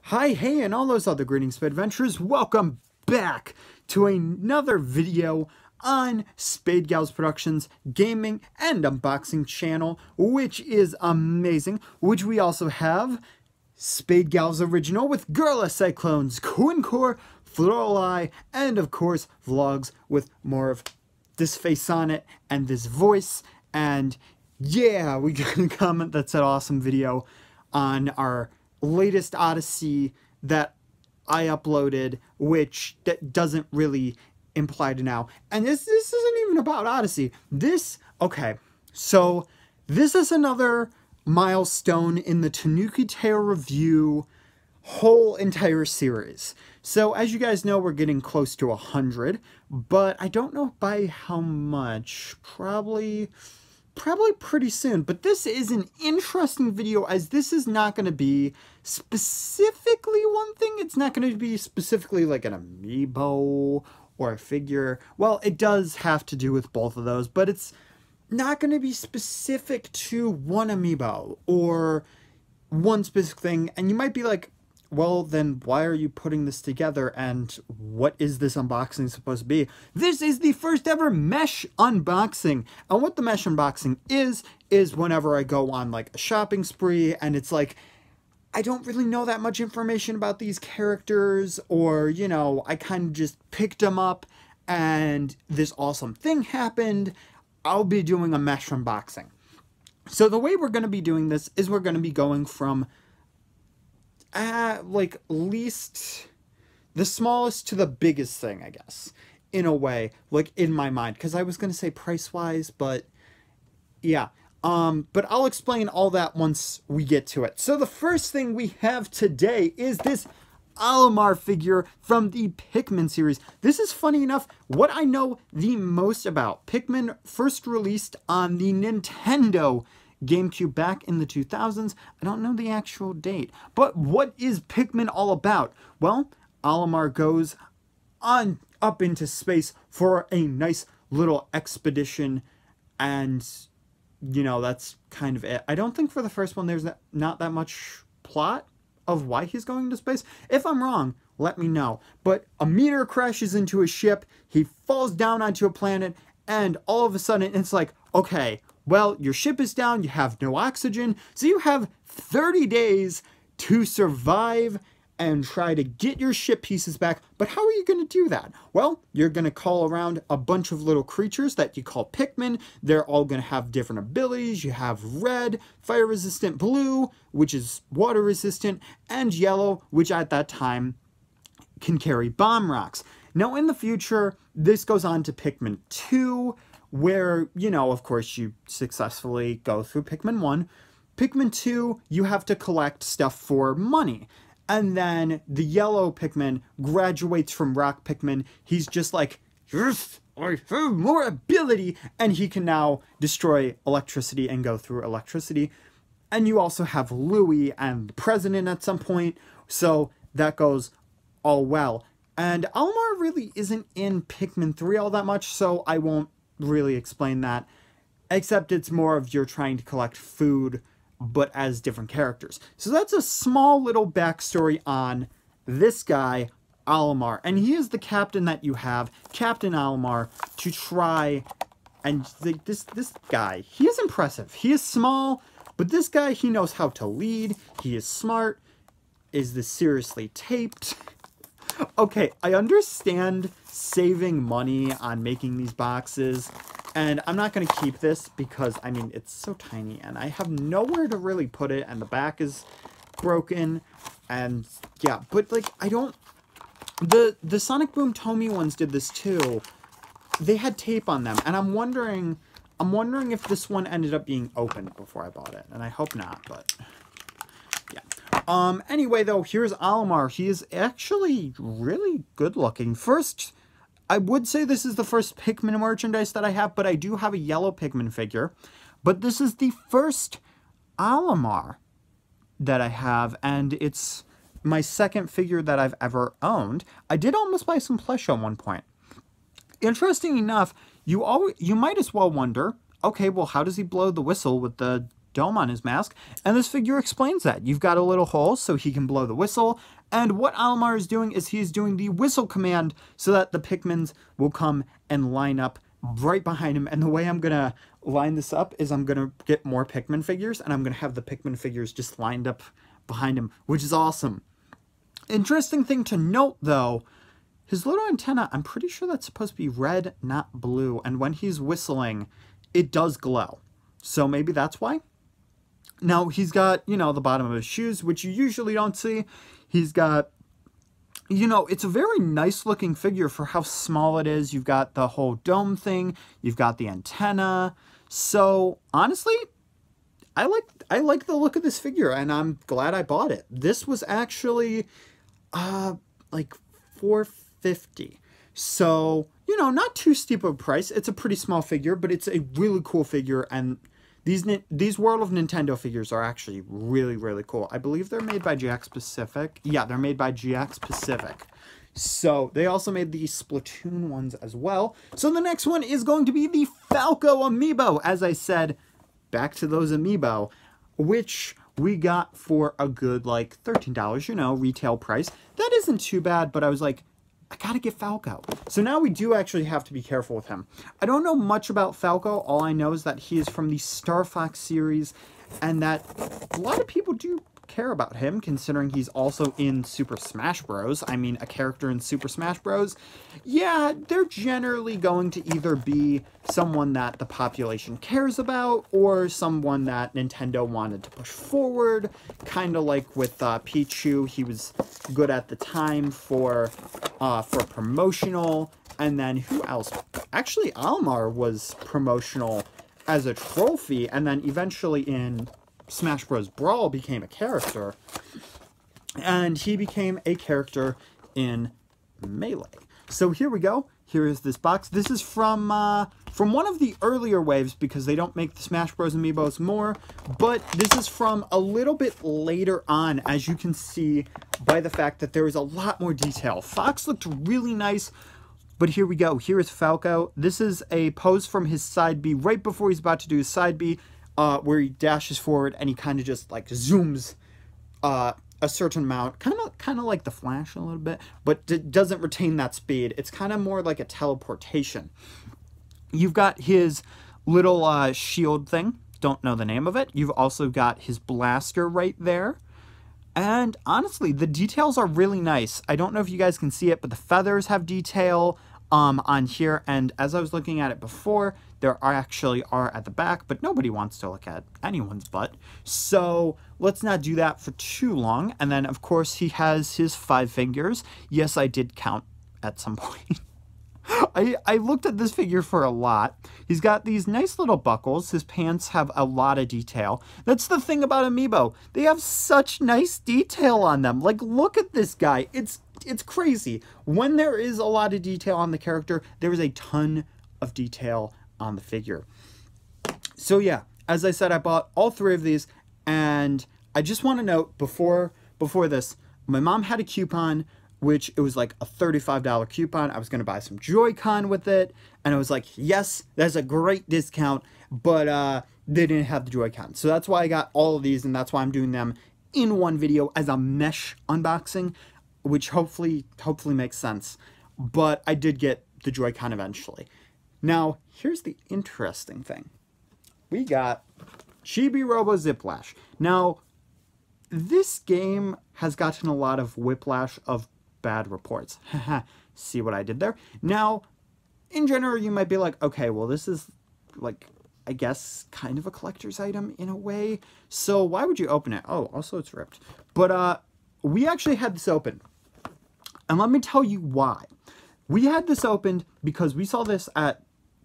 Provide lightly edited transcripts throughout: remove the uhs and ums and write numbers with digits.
Hi, hey, and all those other greetings, Spade Adventurers. Welcome back to another video on SpadeGalzProductions gaming and unboxing channel, which is amazing. Which we also have SpadeGalzOriginal with Girl Cyclones, Quincore, Floral Eye, and of course vlogs with more of this face on it and this voice. And yeah, we got a comment that said awesome video on our latest Odyssey that I uploaded, which that doesn't really imply to now. And this isn't even about Odyssey. Okay, so this is another milestone in the Tanooki Tale review whole entire series. So as you guys know, we're getting close to 100, but I don't know by how much. Probably pretty soon. But this is an interesting video, as this is not going to be specifically one thing. It's not going to be specifically like an amiibo or a figure. Well, it does have to do with both of those, but it's not going to be specific to one amiibo or one specific thing. And you might be like, well, then why are you putting this together, and what is this unboxing supposed to be? This is the first ever mesh unboxing, and what the mesh unboxing is whenever I go on like a shopping spree and it's like, I don't really know that much information about these characters, or, you know, I kind of just picked them up and this awesome thing happened, I'll be doing a mesh unboxing. So the way we're going to be doing this is we're going to be going from like least, the smallest to the biggest thing, I guess, in a way, like in my mind, because I was going to say price-wise, but yeah, but I'll explain all that once we get to it. So the first thing we have today is this Olimar figure from the Pikmin series. This is, funny enough, what I know the most about. Pikmin first released on the Nintendo GameCube back in the 2000s. I don't know the actual date, but what is Pikmin all about? Well, Olimar goes on up into space for a nice little expedition, and you know, that's kind of it. I don't think for the first one there's not that much plot of why he's going to space. If I'm wrong, let me know. But a meteor crashes into a ship, he falls down onto a planet, and all of a sudden it's like, okay, well, your ship is down, you have no oxygen, so you have 30 days to survive and try to get your ship pieces back. But how are you going to do that? Well, you're going to call around a bunch of little creatures that you call Pikmin. They're all going to have different abilities. You have red, fire resistant, blue, which is water resistant, and yellow, which at that time can carry bomb rocks. Now, in the future, this goes on to Pikmin 2, where, you know, of course, you successfully go through Pikmin 1. Pikmin 2, you have to collect stuff for money. And then the yellow Pikmin graduates from Rock Pikmin. He's just like, yes, I have more ability. And he can now destroy electricity and go through electricity. And you also have Louie and the President at some point. So that goes all well. And Olimar really isn't in Pikmin 3 all that much, so I won't really explain that, except it's more of you're trying to collect food, but as different characters. So that's a small little backstory on this guy, Olimar, and he is the captain that you have, Captain Olimar, to try and this guy, he is impressive. He is small, but this guy, he knows how to lead. He is smart. Is this seriously taped? Okay, I understand saving money on making these boxes, and I'm not going to keep this because, I mean, it's so tiny, and I have nowhere to really put it, and the back is broken, and yeah, but, like, I don't, the Sonic Boom Tomy ones did this too. They had tape on them, and I'm wondering if this one ended up being opened before I bought it, and I hope not, but yeah. Anyway, though, here's Olimar. He is actually really good looking. First, I would say this is the first Pikmin merchandise that I have, but I do have a yellow Pikmin figure. But this is the first Olimar that I have, and it's my second figure that I've ever owned. I did almost buy some plush at one point. Interesting enough, you might as well wonder, okay, well, how does he blow the whistle with the dome on his mask, and this figure explains that. You've got a little hole so he can blow the whistle, and what Olimar is doing is he's doing the whistle command so that the Pikmins will come and line up right behind him. And the way I'm going to line this up is I'm going to get more Pikmin figures, and I'm going to have the Pikmin figures just lined up behind him, which is awesome. Interesting thing to note, though, his little antenna, I'm pretty sure that's supposed to be red, not blue. And when he's whistling, it does glow. So maybe that's why. Now, he's got, you know, the bottom of his shoes, which you usually don't see. He's got, you know, it's a very nice looking figure for how small it is. You've got the whole dome thing. You've got the antenna. So, honestly, I like the look of this figure, and I'm glad I bought it. This was actually, like $4.50. So, you know, not too steep of a price. It's a pretty small figure, but it's a really cool figure, and these World of Nintendo figures are actually really, really cool. I believe they're made by GX Pacific. Yeah, they're made by GX Pacific. So, they also made the Splatoon ones as well. So, the next one is going to be the Falco Amiibo. As I said, back to those Amiibo, which we got for a good, like, $13, you know, retail price. That isn't too bad, but I was like, I gotta get Falco. So now we do actually have to be careful with him. I don't know much about Falco. All I know is that he is from the Star Fox series, and that a lot of people do care about him, considering he's also in Super Smash Bros. I mean, a character in Super Smash Bros. Yeah, they're generally going to either be someone that the population cares about, or someone that Nintendo wanted to push forward. Kind of like with Pichu, he was good at the time for promotional. And then who else? Actually, Olimar was promotional as a trophy, and then eventually in Smash Bros. Brawl became a character, and he became a character in Melee. So here we go. Here is this box. This is from one of the earlier waves, because they don't make the Smash Bros. Amiibos more, but this is from a little bit later on, as you can see by the fact that there is a lot more detail. Fox looked really nice, but here we go. Here is Falco. This is a pose from his side B right before he's about to do his side B, where he dashes forward and he kind of just like zooms a certain amount, kind of like the Flash a little bit, but it doesn't retain that speed. It's kind of more like a teleportation. You've got his little shield thing. Don't know the name of it. You've also got his blaster right there. And honestly, the details are really nice. I don't know if you guys can see it, but the feathers have detail on here. And as I was looking at it before, there actually are at the back, but nobody wants to look at anyone's butt. So let's not do that for too long. And then, of course, he has his 5 fingers. Yes, I did count at some point. I looked at this figure for a lot. He's got these nice little buckles. His pants have a lot of detail. That's the thing about Amiibo. They have such nice detail on them. Like, look at this guy. It's crazy. When there is a lot of detail on the character, there is a ton of detail on the figure. So yeah, as I said, I bought all 3 of these, and I just want to note before this, my mom had a coupon, which it was like a $35 coupon. I was going to buy some Joy-Con with it, and I was like, yes, that's a great discount, but they didn't have the Joy-Con. So that's why I got all of these, and that's why I'm doing them in one video as a mesh unboxing, which hopefully makes sense. But I did get the Joy-Con eventually. Now, here's the interesting thing. We got Chibi-robo Ziplash. Now, this game has gotten a lot of whiplash of bad reports. See what I did there? Now, in general, you might be like, okay, well, this is, like, I guess, kind of a collector's item in a way. So why would you open it? Oh, also it's ripped. But we actually had this open. And let me tell you why. We had this opened because we saw this at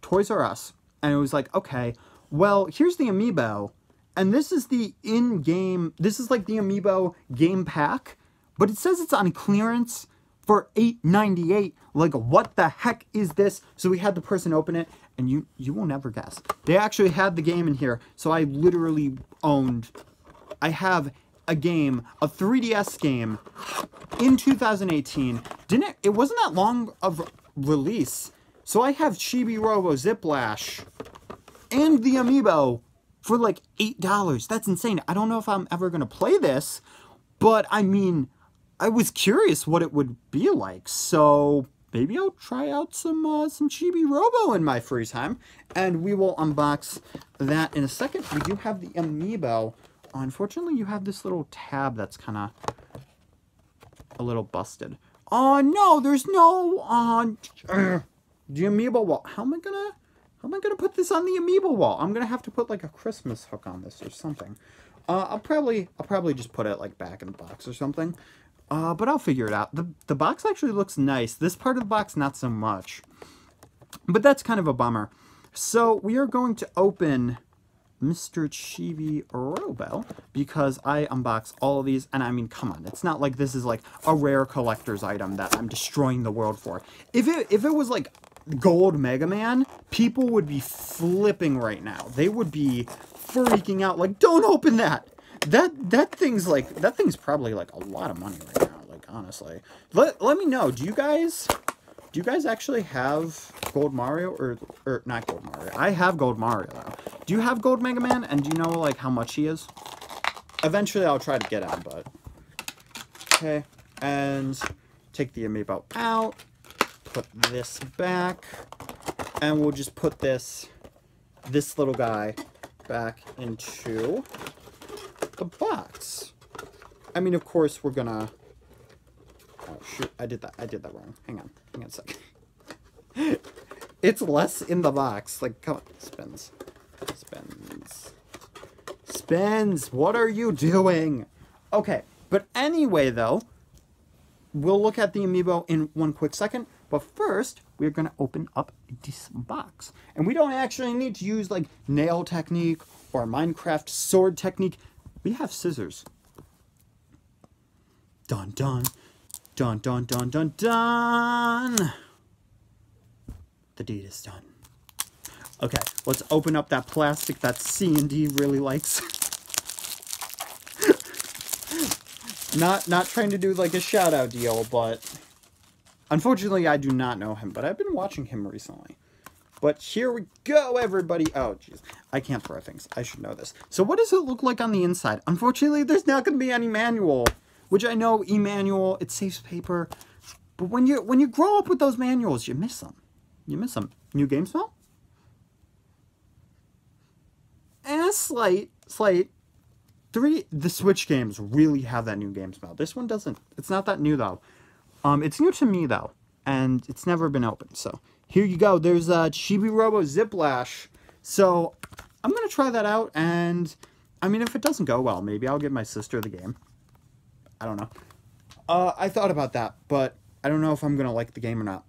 Toys R Us. And it was like, okay, well, here's the Amiibo. And this is the in-game, this is like the Amiibo game pack. But it says it's on clearance for $8.98. Like, what the heck is this? So we had the person open it, and you will never guess. They actually had the game in here. So I literally I have a game, a 3DS game in 2018. It wasn't that long of release. So I have Chibi-robo Ziplash and the Amiibo for like $8. That's insane. I don't know if I'm ever going to play this, but I mean, I was curious what it would be like. So maybe I'll try out some Chibi-robo in my free time, and we will unbox that in a second. We do have the Amiibo. Unfortunately, you have this little tab that's kind of a little busted. Oh no, there's no the Amiibo wall. How am I gonna put this on the Amiibo wall? I'm gonna have to put like a Christmas hook on this or something. I'll probably just put it like back in the box or something. But I'll figure it out. The box actually looks nice. This part of the box, not so much. But that's kind of a bummer. So we are going to open Mr. Chibi-robo because I unbox all of these. And I mean, come on. It's not like this is like a rare collector's item that I'm destroying the world for. If it was like Gold Mega Man, people would be flipping right now. They would be freaking out like, don't open that. That thing's probably like a lot of money right now, like honestly. Let me know, do you guys actually have Gold Mario or not Gold Mario? I have Gold Mario though. Do you have Gold Mega Man, and do you know like how much he is? Eventually I'll try to get him, but okay. And take the Amiibo out, put this back, and we'll just put this little guy back into the box. I mean, of course, we're gonna... Oh, shoot. I did that wrong. Hang on a second. It's less in the box. Like, come on. Spins. What are you doing? Okay. But anyway, though, we'll look at the Amiibo in one quick second. But first, we're going to open up this box. And we don't actually need to use, like, nail technique or Minecraft sword technique. We have scissors. Dun, dun. Dun, dun, dun, dun, dun. The deed is done. Okay, let's open up that plastic that C&D really likes. Not trying to do, like, a shout-out deal, but... Unfortunately, I do not know him, but I've been watching him recently. But here we go, everybody. Oh, jeez. I can't throw things. I should know this. So what does it look like on the inside? Unfortunately, there's not going to be any manual, which I know e-manual, it saves paper. But when you grow up with those manuals, you miss them. You miss them. New game smell? Slight. The Switch games really have that new game smell. This one doesn't. It's not that new, though. It's new to me, though, and it's never been opened, so... Here you go. There's a Chibi-robo Ziplash. So I'm going to try that out. And I mean, if it doesn't go well, maybe I'll give my sister the game. I don't know. I thought about that, but I don't know if I'm going to like the game or not.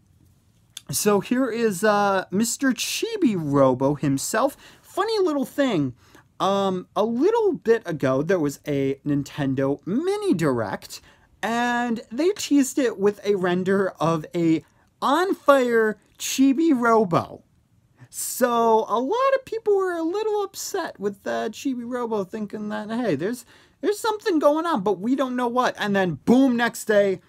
So here is Mr. Chibi-robo himself. Funny little thing. A little bit ago, there was a Nintendo Mini Direct. And they teased it with a render of a on-fire Chibi-robo. So a lot of people were a little upset with Chibi-robo, thinking that, hey, there's something going on, but we don't know what. And then boom, next day,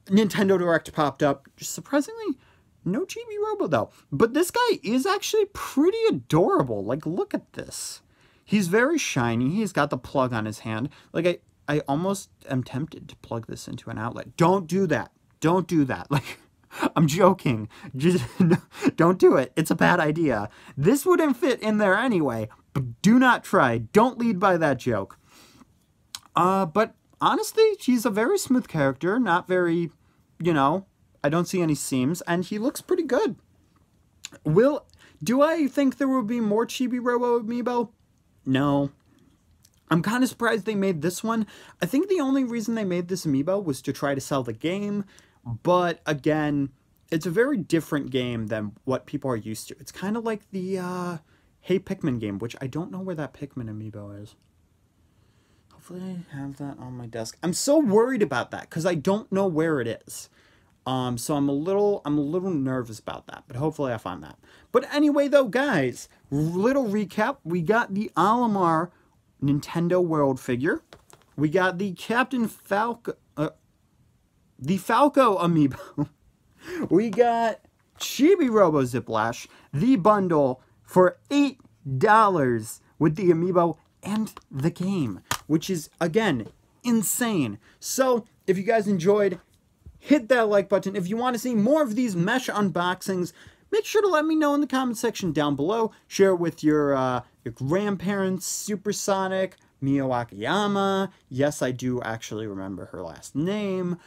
Nintendo Direct popped up. Surprisingly, no Chibi-robo though. But this guy is actually pretty adorable. Like, look at this. He's very shiny. He's got the plug on his hand. Like, I almost am tempted to plug this into an outlet. Don't do that. Don't do that. Like, I'm joking. Just don't do it. It's a bad idea. This wouldn't fit in there anyway, but do not try. Don't lead by that joke. But honestly, he's a very smooth character. Not very, you know, I don't see any seams, and he looks pretty good. Do I think there will be more Chibi-robo amiibo? No. I'm kind of surprised they made this one. I think the only reason they made this amiibo was to try to sell the game. But again, it's a very different game than what people are used to. It's kind of like the Hey Pikmin game, which I don't know where that Pikmin amiibo is. Hopefully I have that on my desk. I'm so worried about that because I don't know where it is. So I'm a little nervous about that, but hopefully I find that. But anyway, though, guys, little recap. We got the Olimar Nintendo World figure. We got the Captain Falco, the Falco amiibo. We got Chibi-robo Ziplash, the bundle for $8. with the Amiibo and the game, which is, again, insane. So, if you guys enjoyed, hit that like button. If you want to see more of these mesh unboxings, make sure to let me know in the comment section down below. Share it with your grandparents, Supersonic, Mio Akiyama. Yes, I do actually remember her last name.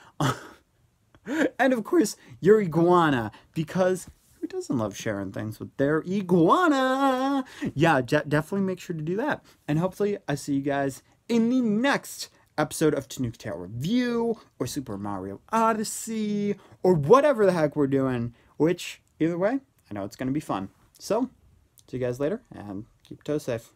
And of course, your iguana, because who doesn't love sharing things with their iguana? Yeah, definitely make sure to do that. And hopefully I see you guys in the next episode of Tanooki Tale Review, or Super Mario Odyssey, or whatever the heck we're doing, which, either way, I know it's going to be fun. So, see you guys later, and keep your toes safe.